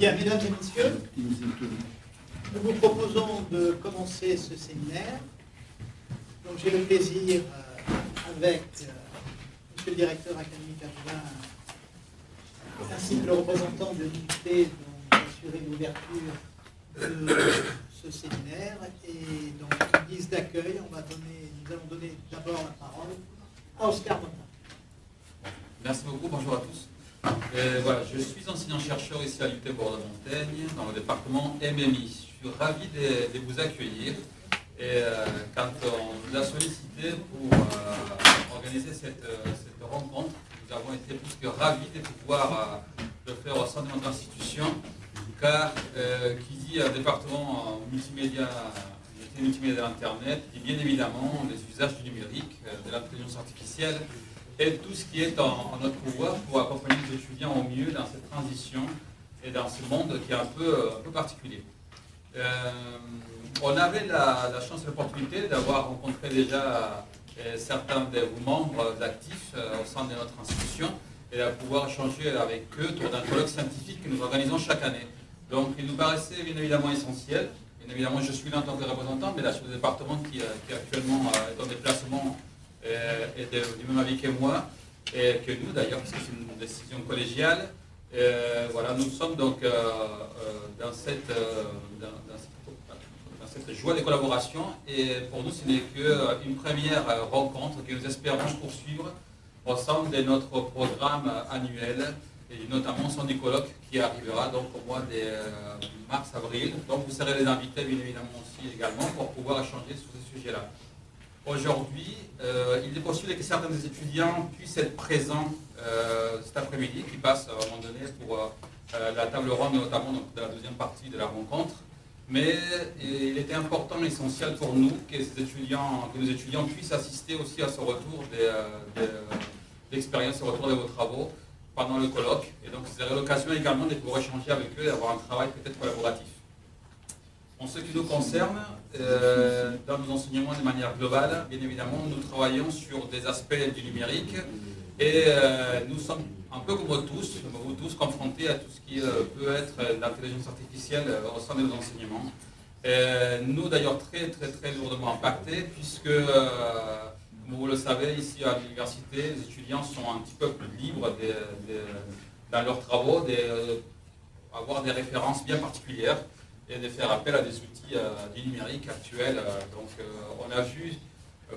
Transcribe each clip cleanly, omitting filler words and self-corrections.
Bien, mesdames et messieurs, nous vous proposons de commencer ce séminaire. Donc j'ai le plaisir, avec monsieur le directeur académique adjoint, ainsi que le représentant de l'IUT, d'assurer l'ouverture de ce séminaire. Et donc, en guise d'accueil, nous allons donner d'abord la parole à Oscar Motin. Merci beaucoup, bonjour à tous. Voilà, je suis enseignant-chercheur ici à l'IUT Bordeaux-Montaigne, dans le département MMI. Je suis ravi de vous accueillir. Et quand on nous a sollicité pour organiser cette rencontre, nous avons été plus que ravis de pouvoir le faire au sein de notre institution, car qui dit département multimédia Internet, dit bien évidemment les usages du numérique, de l'intelligence artificielle, et tout ce qui est en notre pouvoir pour accompagner les étudiants au mieux dans cette transition et dans ce monde qui est un peu particulier. On avait la chance et l'opportunité d'avoir rencontré déjà certains de vos membres actifs au sein de notre institution et de pouvoir échanger avec eux autour d'un colloque scientifique que nous organisons chaque année. Donc il nous paraissait bien évidemment essentiel. Bien évidemment, je suis là en tant que représentant, mais là, je suis le département qui actuellement est en déplacement et du même avis que moi, et que nous d'ailleurs, parce que c'est une décision collégiale. Voilà, nous sommes donc dans cette joie de collaboration, et pour nous, ce n'est qu'une première rencontre que nous espérons poursuivre au sein de notre programme annuel, et notamment son du colloque qui arrivera donc au mois de mars-avril. Donc vous serez les invités bien évidemment aussi également pour pouvoir échanger sur ce sujet-là. Aujourd'hui, il est possible que certains des étudiants puissent être présents cet après-midi, qui passent à un moment donné pour la table ronde, notamment donc, de la deuxième partie de la rencontre. Mais il était important et essentiel pour nous que nos étudiants puissent assister aussi à ce retour d'expérience, au retour de vos travaux pendant le colloque. Et donc, ce serait l'occasion également de pouvoir échanger avec eux et avoir un travail peut-être collaboratif. En ce qui nous concerne, dans nos enseignements de manière globale, bien évidemment, nous travaillons sur des aspects du numérique et nous sommes un peu comme vous tous, confrontés à tout ce qui peut être l'intelligence artificielle au sein de nos enseignements. Nous, d'ailleurs, très lourdement impactés, puisque, comme vous le savez, ici à l'université, les étudiants sont un petit peu plus libres dans leurs travaux, d'avoir des références bien particulières et de faire appel à des outils du numérique actuels. Donc on a vu,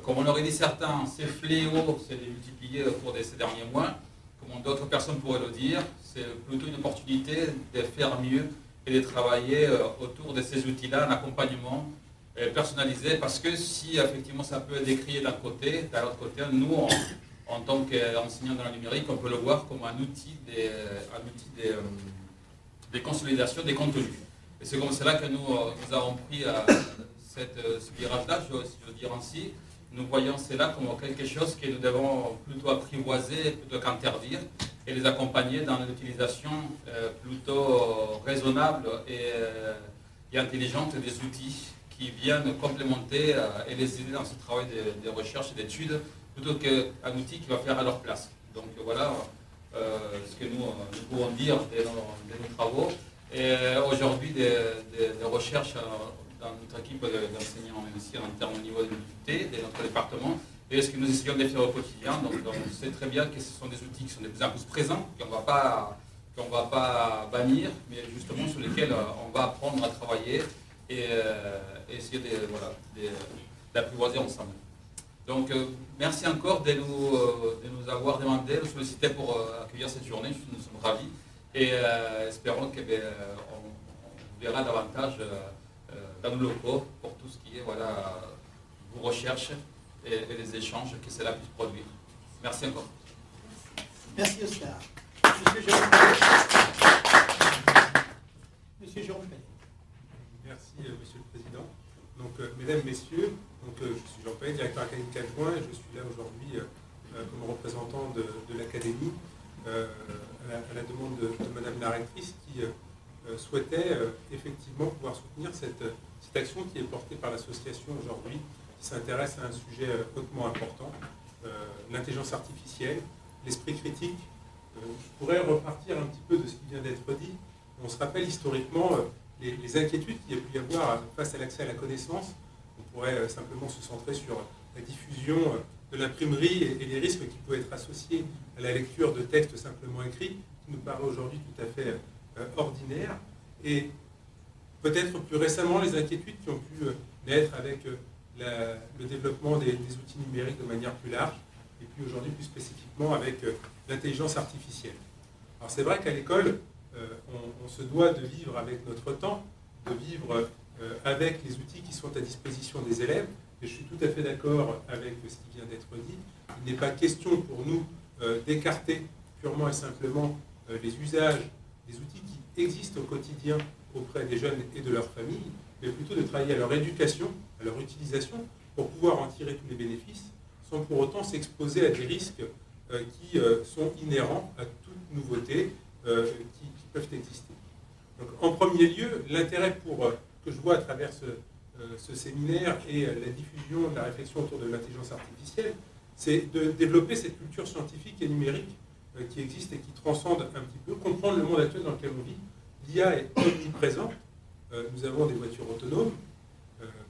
comme on aurait dit certains, ces fléaux s'est multiplié au cours de ces derniers mois. Comme d'autres personnes pourraient le dire, c'est plutôt une opportunité de faire mieux et de travailler autour de ces outils-là, un accompagnement personnalisé, parce que si effectivement ça peut être décrié d'un côté, d'un autre côté, nous, en tant qu'enseignants dans le numérique, on peut le voir comme un outil de consolidation des contenus. Et c'est comme cela que nous avons pris ce virage-là, si je veux dire ainsi. Nous voyons cela comme quelque chose que nous devons plutôt apprivoiser plutôt qu'interdire, et les accompagner dans l'utilisation plutôt raisonnable et intelligente des outils qui viennent complémenter et les aider dans ce travail de recherche et d'études, plutôt qu'un outil qui va faire à leur place. Donc voilà ce que nous pouvons dire de nos travaux. Et aujourd'hui, des recherches dans notre équipe d'enseignants ici en termes au niveau de l'UT, de notre département, et ce que nous essayons de faire au quotidien. Donc on sait très bien que ce sont des outils qui sont de plus en plus présents, qu'on ne va pas bannir, mais justement sur lesquels on va apprendre à travailler et essayer d'apprivoiser ensemble. Donc merci encore de nous avoir demandé, de solliciter pour accueillir cette journée. Nous sommes ravis. Et espérons qu'on verra davantage dans nos locaux pour tout ce qui est vos recherches et les échanges que cela puisse produire. Merci encore. Merci Oscar. Monsieur Jérôme Pellet. Merci Monsieur le Président. Donc, mesdames, messieurs, je suis Jean Pellet, directeur académique adjoint, et je suis là aujourd'hui comme représentant de l'Académie. À la demande de Madame la rectrice qui souhaitait effectivement pouvoir soutenir cette action qui est portée par l'association aujourd'hui, qui s'intéresse à un sujet hautement important, l'intelligence artificielle, l'esprit critique. Je pourrais repartir un petit peu de ce qui vient d'être dit on se rappelle historiquement les inquiétudes qu'il y a pu y avoir face à l'accès à la connaissance. On pourrait simplement se centrer sur la diffusion de l'imprimerie et les risques qui pouvaient être associés à la lecture de textes simplement écrits, qui nous paraît aujourd'hui tout à fait ordinaire. Et peut-être plus récemment, les inquiétudes qui ont pu naître avec le développement des outils numériques de manière plus large, et puis aujourd'hui plus spécifiquement avec l'intelligence artificielle. Alors c'est vrai qu'à l'école, on se doit de vivre avec notre temps, de vivre avec les outils qui sont à disposition des élèves, et je suis tout à fait d'accord avec ce qui vient d'être dit. Il n'est pas question pour nous d'écarter purement et simplement les usages, les outils qui existent au quotidien auprès des jeunes et de leurs familles, mais plutôt de travailler à leur éducation, à leur utilisation, pour pouvoir en tirer tous les bénéfices, sans pour autant s'exposer à des risques qui sont inhérents à toute nouveauté qui peuvent exister. Donc, en premier lieu, l'intérêt que je vois à travers ce séminaire et la diffusion de la réflexion autour de l'intelligence artificielle, c'est de développer cette culture scientifique et numérique qui existe et qui transcende un petit peu, comprendre le monde actuel dans lequel on vit. L'IA est omniprésente. Nous avons des voitures autonomes,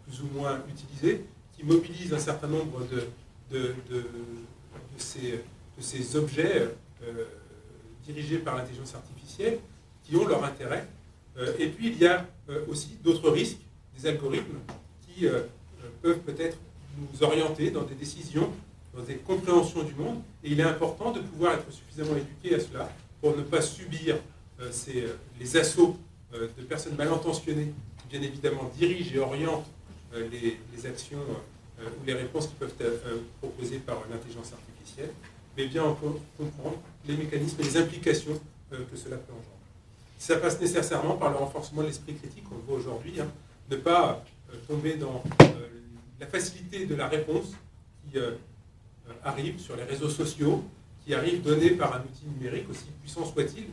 plus ou moins utilisées, qui mobilisent un certain nombre de ces objets dirigés par l'intelligence artificielle, qui ont leur intérêt. Et puis il y a aussi d'autres risques, des algorithmes qui peuvent peut-être nous orienter dans des décisions, dans des compréhensions du monde. Et il est important de pouvoir être suffisamment éduqué à cela pour ne pas subir les assauts de personnes mal intentionnées qui, bien évidemment, dirigent et orientent les actions ou les réponses qui peuvent être proposées par l'intelligence artificielle, mais bien comprendre les mécanismes et les implications que cela peut engendrer. Ça passe nécessairement par le renforcement de l'esprit critique, on le voit aujourd'hui, ne pas tomber dans la facilité de la réponse qui arrive sur les réseaux sociaux, qui arrive donnée par un outil numérique, aussi puissant soit-il.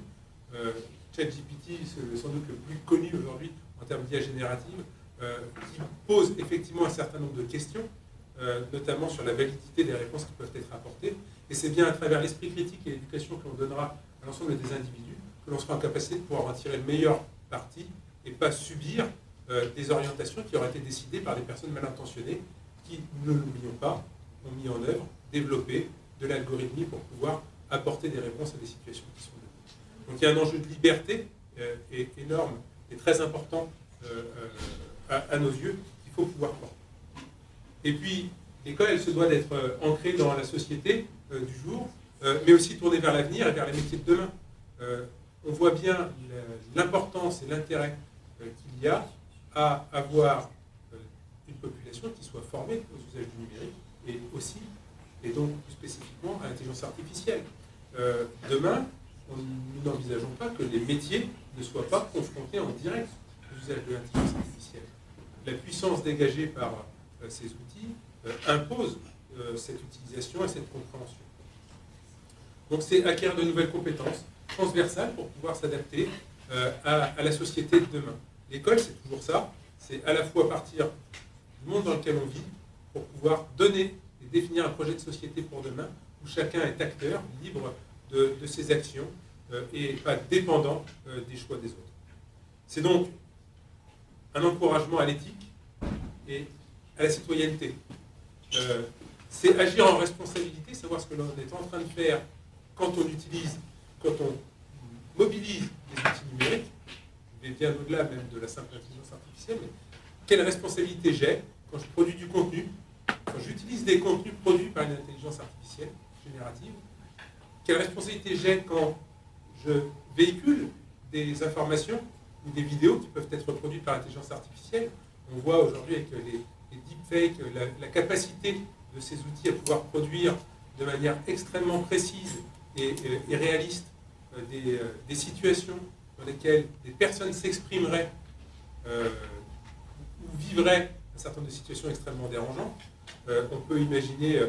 ChatGPT, c'est sans doute le plus connu aujourd'hui en termes d'IA générative, qui pose effectivement un certain nombre de questions, notamment sur la validité des réponses qui peuvent être apportées. Et c'est bien à travers l'esprit critique et l'éducation que l'on donnera à l'ensemble des individus que l'on sera en capacité de pouvoir en tirer le meilleur parti et pas subir des orientations qui auraient été décidées par des personnes mal intentionnées qui, ne l'oublions pas, ont mis en œuvre, développé de l'algorithmie pour pouvoir apporter des réponses à des situations qui sont données. Donc il y a un enjeu de liberté énorme et très important à nos yeux qu'il faut pouvoir porter. Et puis, l'école, elle se doit d'être ancrée dans la société du jour, mais aussi tournée vers l'avenir et vers les métiers de demain. On voit bien l'importance et l'intérêt qu'il y a à avoir une population qui soit formée aux usages du numérique et aussi, et donc plus spécifiquement, à l'intelligence artificielle. Demain, nous n'envisageons pas que les métiers ne soient pas confrontés en direct aux usages de l'intelligence artificielle. La puissance dégagée par ces outils impose cette utilisation et cette compréhension. Donc c'est acquérir de nouvelles compétences transversales pour pouvoir s'adapter à la société de demain. L'école, c'est toujours ça, c'est à la fois partir du monde dans lequel on vit pour pouvoir donner et définir un projet de société pour demain où chacun est acteur, libre de ses actions et pas dépendant des choix des autres. C'est donc un encouragement à l'éthique et à la citoyenneté. C'est agir en responsabilité, savoir ce que l'on est en train de faire quand on mobilise les outils numériques, mais bien au-delà même de la simple intelligence artificielle, mais quelle responsabilité j'ai quand je produis du contenu, quand j'utilise des contenus produits par une intelligence artificielle générative, quelle responsabilité j'ai quand je véhicule des informations ou des vidéos qui peuvent être produites par l'intelligence artificielle. On voit aujourd'hui avec les deepfakes la capacité de ces outils à pouvoir produire de manière extrêmement précise et réaliste des situations dans lesquelles des personnes s'exprimeraient ou vivraient un certain nombre de situations extrêmement dérangeantes. On peut imaginer,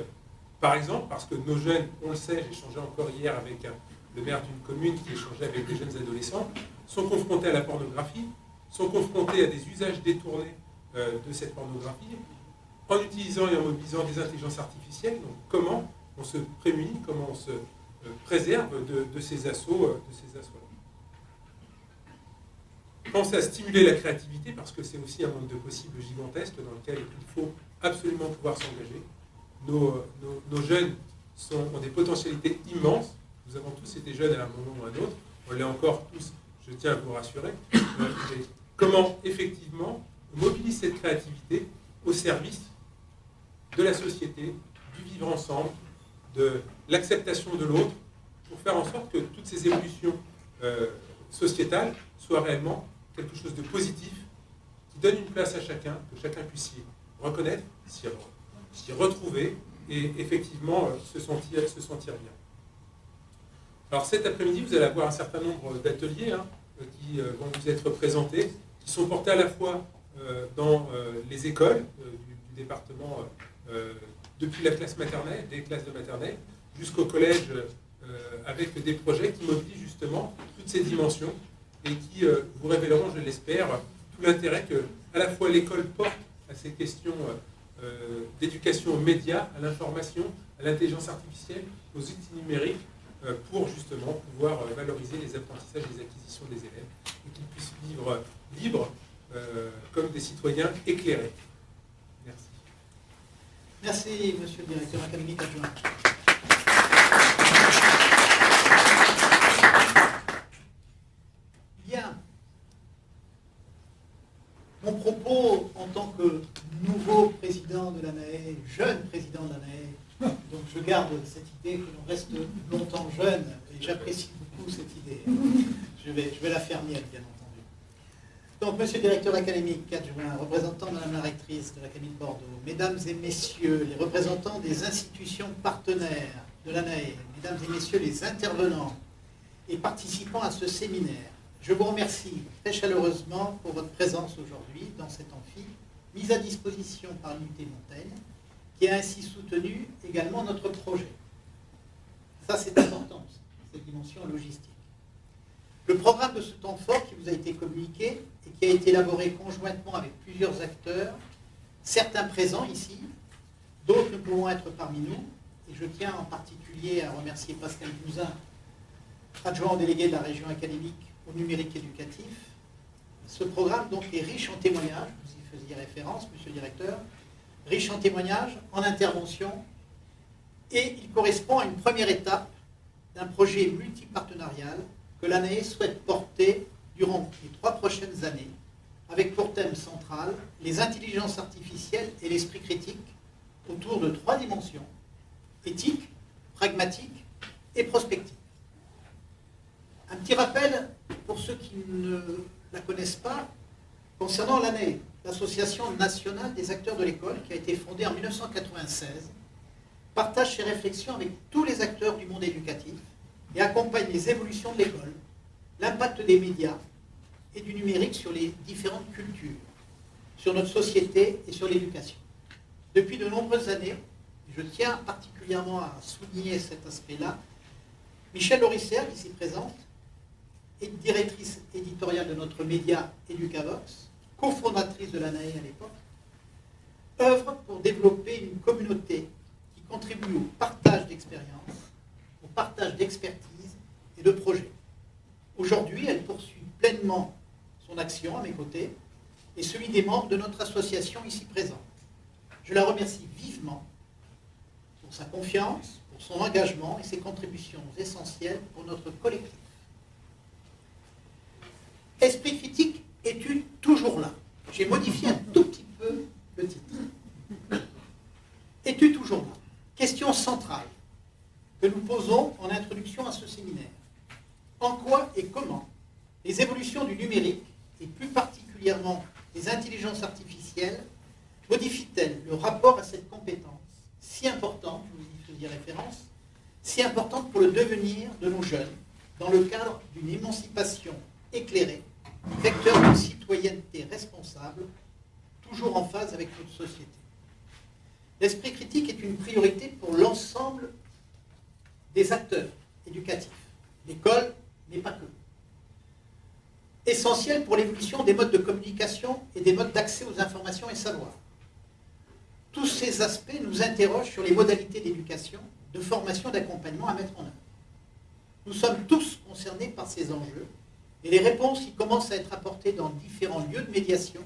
par exemple, parce que nos jeunes, on le sait, j'échangeais encore hier avec le maire d'une commune qui échangeait avec des jeunes adolescents, sont confrontés à la pornographie, sont confrontés à des usages détournés de cette pornographie, en utilisant et en mobilisant des intelligences artificielles. Donc comment on se prémunit, comment on se préserve de ces assauts-là. penser à stimuler la créativité, parce que c'est aussi un monde de possibles gigantesque dans lequel il faut absolument pouvoir s'engager. Nos jeunes ont des potentialités immenses. Nous avons tous été jeunes à un moment ou à un autre. On l'est encore tous, je tiens à vous rassurer. Comment, effectivement, on mobilise cette créativité au service de la société, du vivre ensemble, de l'acceptation de l'autre, pour faire en sorte que toutes ces évolutions sociétales soient réellement quelque chose de positif, qui donne une place à chacun, que chacun puisse s'y reconnaître, s'y retrouver et effectivement se sentir bien. Alors cet après-midi, vous allez avoir un certain nombre d'ateliers qui vont vous être présentés, qui sont portés à la fois dans les écoles du département, depuis la classe maternelle, des classes de maternelle, jusqu'au collège, avec des projets qui mobilisent justement toutes ces dimensions et qui vous révéleront, je l'espère, tout l'intérêt que à la fois l'école porte à ces questions d'éducation aux médias, à l'information, à l'intelligence artificielle, aux outils numériques, pour justement pouvoir valoriser les apprentissages et les acquisitions des élèves et qu'ils puissent vivre libres comme des citoyens éclairés. Merci. Merci, monsieur le directeur académique adjoint. Bien. Mon propos en tant que nouveau président de l'ANAE, jeune président de l'ANAE, donc je garde cette idée que l'on reste longtemps jeune, et j'apprécie beaucoup cette idée. Je vais la faire mienne, bien entendu. Donc, monsieur le directeur académique adjoint, représentant de Madame la rectrice de l'Académie de Bordeaux, mesdames et messieurs les représentants des institutions partenaires de l'ANAE, mesdames et messieurs les intervenants et participants à ce séminaire, je vous remercie très chaleureusement pour votre présence aujourd'hui dans cet amphi, mise à disposition par l'unité Montaigne, qui a ainsi soutenu également notre projet. Ça, c'est important, cette dimension logistique. Le programme de ce temps fort qui vous a été communiqué et qui a été élaboré conjointement avec plusieurs acteurs, certains présents ici, d'autres ne pouvant être parmi nous, et je tiens en particulier à remercier Pascal Buzyn, adjoint délégué de la région académique au numérique éducatif. Ce programme donc est riche en témoignages, vous y faisiez référence, monsieur le directeur, riche en témoignages, en interventions, et il correspond à une première étape d'un projet multipartenarial que l'ANAE souhaite porter durant les 3 prochaines années, avec pour thème central les intelligences artificielles et l'esprit critique autour de 3 dimensions, éthique, pragmatique et prospective. Un petit rappel pour ceux qui ne la connaissent pas, concernant l'ANAE, l'Association nationale des acteurs de l'école, qui a été fondée en 1996, partage ses réflexions avec tous les acteurs du monde éducatif et accompagne les évolutions de l'école, l'impact des médias et du numérique sur les différentes cultures, sur notre société et sur l'éducation. Depuis de nombreuses années, et je tiens particulièrement à souligner cet aspect-là, Michèle Lorissère, ici présente, est directrice éditoriale de notre média Educavox, cofondatrice de l'ANAE à l'époque, œuvre pour développer une communauté qui contribue au partage d'expériences, au partage d'expertise et de projets. Aujourd'hui, elle poursuit pleinement son action à mes côtés et celui des membres de notre association ici présente. Je la remercie vivement pour sa confiance, pour son engagement et ses contributions essentielles pour notre collectif. Esprit critique, es-tu toujours là? J'ai modifié un tout petit peu le titre. Es-tu toujours là? Question centrale que nous posons en introduction à ce séminaire. En quoi et comment les évolutions du numérique, et plus particulièrement les intelligences artificielles, modifient-elles le rapport à cette compétence si importante, vous y faisiez référence, si importante pour le devenir de nos jeunes, dans le cadre d'une émancipation éclairée, vecteur de citoyenneté responsable, toujours en phase avec notre société. L'esprit critique est une priorité pour l'ensemble des acteurs éducatifs. L'école n'est pas que. Essentiel pour l'évolution des modes de communication et des modes d'accès aux informations et savoirs. Tous ces aspects nous interrogent sur les modalités d'éducation, de formation et d'accompagnement à mettre en œuvre. Nous sommes tous concernés par ces enjeux Et les réponses qui commencent à être apportées dans différents lieux de médiation,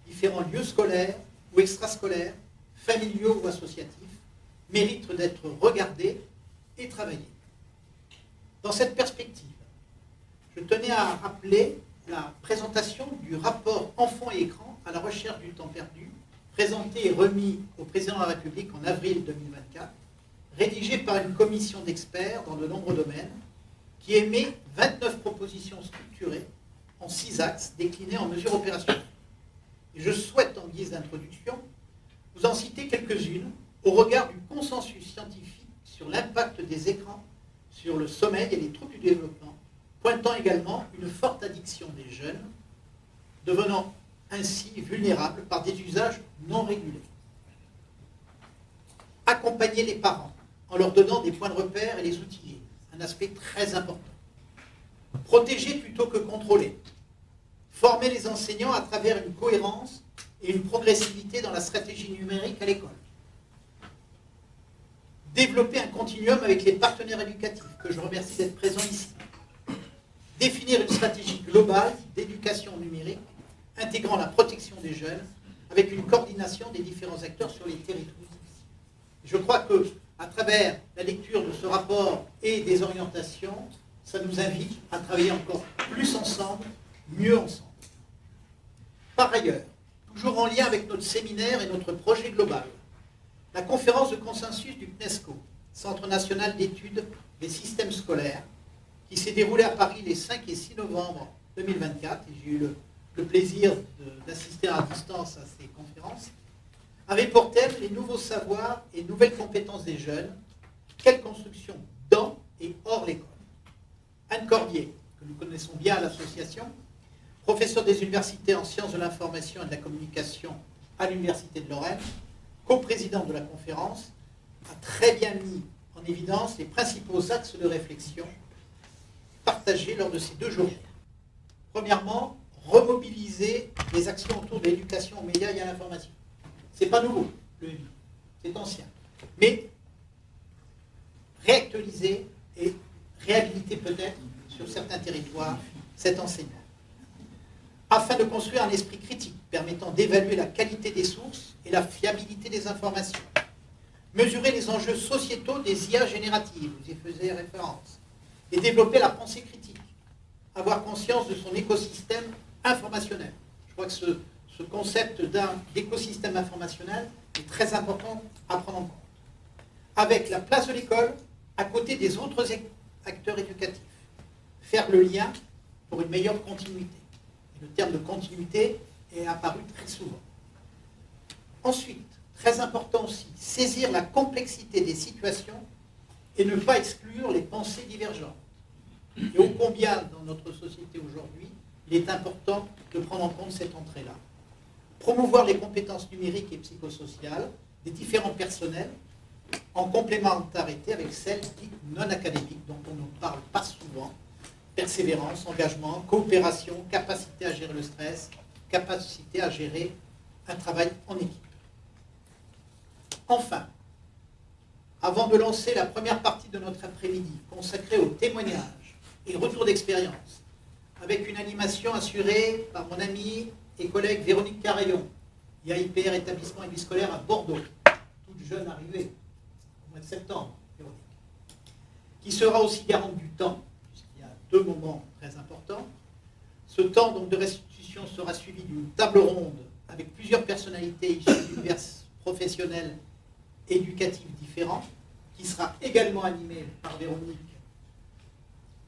différents lieux scolaires ou extrascolaires, familiaux ou associatifs, méritent d'être regardées et travaillées. Dans cette perspective, je tenais à rappeler la présentation du rapport Enfants et écrans à la recherche du temps perdu, présenté et remis au Président de la République en avril 2024, rédigé par une commission d'experts dans de nombreux domaines, qui émet 29 propositions structurées en 6 axes déclinés en mesures opérationnelles. Et je souhaite, en guise d'introduction, vous en citer quelques-unes au regard du consensus scientifique sur l'impact des écrans sur le sommeil et les troubles du développement, pointant également une forte addiction des jeunes, devenant ainsi vulnérables par des usages non régulés. Accompagner les parents en leur donnant des points de repère et les outiller, un aspect très important. Protéger plutôt que contrôler. Former les enseignants à travers une cohérence et une progressivité dans la stratégie numérique à l'école. Développer un continuum avec les partenaires éducatifs, que je remercie d'être présents ici. Définir une stratégie globale d'éducation numérique, intégrant la protection des jeunes, avec une coordination des différents acteurs sur les territoires. Je crois qu'à travers la lecture de ce rapport et des orientations, ça nous invite à travailler encore plus ensemble, mieux ensemble. Par ailleurs, toujours en lien avec notre séminaire et notre projet global, la conférence de consensus du CNESCO, Centre national d'études des systèmes scolaires, qui s'est déroulée à Paris les 5 et 6 novembre 2024, et j'ai eu le plaisir d'assister à distance à ces conférences, avait pour thème les nouveaux savoirs et nouvelles compétences des jeunes, quelle construction dans et hors l'école. Anne Cordier, que nous connaissons bien à l'association, professeure des universités en sciences de l'information et de la communication à l'Université de Lorraine, coprésidente de la conférence, a très bien mis en évidence les principaux axes de réflexion partagés lors de ces 2 journées. Premièrement, remobiliser les actions autour de l'éducation aux médias et à l'information. Ce n'est pas nouveau, le MI, c'est ancien. Mais réactualiser et réhabiliter peut-être sur certains territoires cet enseignement, afin de construire un esprit critique permettant d'évaluer la qualité des sources et la fiabilité des informations, mesurer les enjeux sociétaux des IA génératives, vous y faisiez référence, et développer la pensée critique, avoir conscience de son écosystème informationnel. Je crois que ce concept d'écosystème informationnel est très important à prendre en compte. Avec la place de l'école à côté des autres acteurs éducatifs. Faire le lien pour une meilleure continuité. Et le terme de continuité est apparu très souvent. Ensuite, très important aussi, saisir la complexité des situations et ne pas exclure les pensées divergentes. Et ô combien, dans notre société aujourd'hui, il est important de prendre en compte cette entrée-là. Promouvoir les compétences numériques et psychosociales des différents personnels en complémentarité avec celles dites non académiques, dont on ne parle pas souvent. Persévérance, engagement, coopération, capacité à gérer le stress, capacité à gérer un travail en équipe. Enfin, avant de lancer la première partie de notre après-midi consacrée aux témoignages et retours d'expérience, avec une animation assurée par mon amie et collègue Véronique Carayon, IAIPR établissement et vie scolaire à Bordeaux, toute jeune arrivée au mois de septembre, Véronique, qui sera aussi garante du temps, puisqu'il y a 2 moments très importants. Ce temps donc de restitution sera suivi d'une table ronde avec plusieurs personnalités issues d'univers professionnels et éducatifs différents, qui sera également animée par Véronique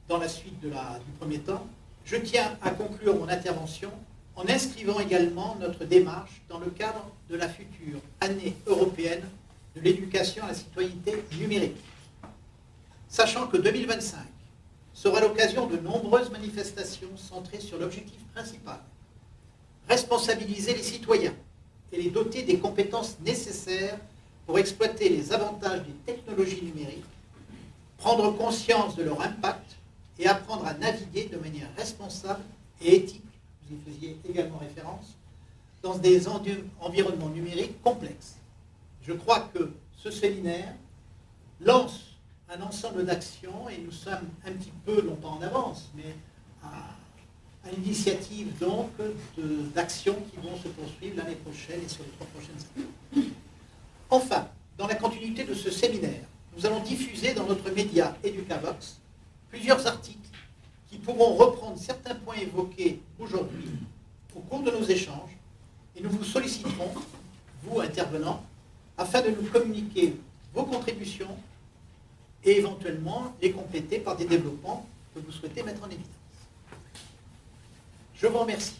dans la suite du premier temps. Je tiens à conclure mon intervention en inscrivant également notre démarche dans le cadre de la future année européenne de l'éducation à la citoyenneté numérique. Sachant que 2025 sera l'occasion de nombreuses manifestations centrées sur l'objectif principal, responsabiliser les citoyens et les doter des compétences nécessaires pour exploiter les avantages des technologies numériques, prendre conscience de leur impact et apprendre à naviguer de manière responsable et éthique, vous y faisiez également référence, dans des environnements numériques complexes. Je crois que ce séminaire lance un ensemble d'actions et nous sommes un petit peu, non pas en avance, mais à l'initiative donc d'actions qui vont se poursuivre l'année prochaine et sur les 3 prochaines années. Enfin, dans la continuité de ce séminaire, nous allons diffuser dans notre média Educavox plusieurs articles qui pourront reprendre certains points évoqués aujourd'hui au cours de nos échanges, et nous vous solliciterons, vous intervenants, afin de nous communiquer vos contributions et éventuellement les compléter par des développements que vous souhaitez mettre en évidence. Je vous remercie.